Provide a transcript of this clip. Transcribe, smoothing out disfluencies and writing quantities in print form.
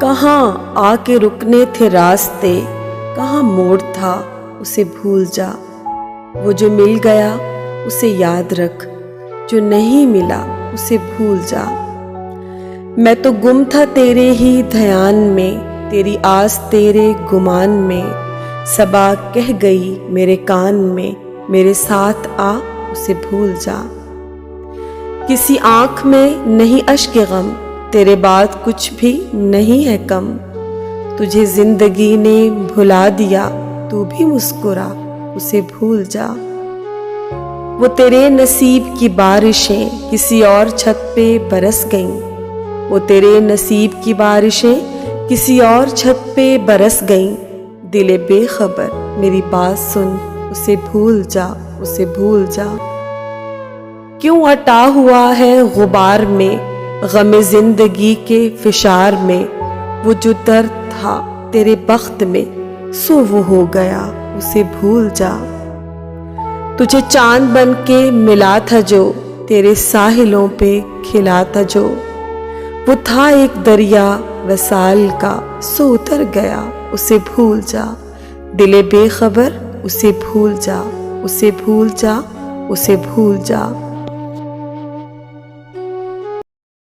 کہاں آ کے رکنے تھے راستے، کہاں موڑ تھا اسے بھول جا۔ وہ جو مل گیا اسے یاد رکھ، جو نہیں ملا اسے بھول جا۔ میں تو گم تھا تیرے ہی دھیان میں، تیری آس تیرے گمان میں، صبا کہہ گئی میرے کان میں، میرے ساتھ آ اسے بھول جا۔ کسی آنکھ میں نہیں اشک غم، تیرے بعد کچھ بھی نہیں ہے کم، تجھے زندگی نے بھلا دیا، تو بھی مسکرا اسے بھول جا۔ وہ تیرے نصیب کی بارشیں کسی اور چھت پہ برس گئیں، وہ تیرے نصیب کی بارشیں کسی اور چھت پہ برس گئیں، دل بے خبر میری بات سن اسے بھول جا، اسے بھول جا۔ کیوں اٹا ہوا ہے غبار میں غم زندگی کے فشار میں، وہ جو درد تھا تیرے بخت میں سو وہ ہو گیا اسے بھول جا۔ تجھے چاند بن کے ملا تھا جو تیرے ساحلوں پہ کھلا تھا جو، وہ تھا ایک دریا وصال کا سو اتر گیا اسے بھول جا۔ دل بے خبر اسے بھول جا، اسے بھول جا، اسے بھول جا۔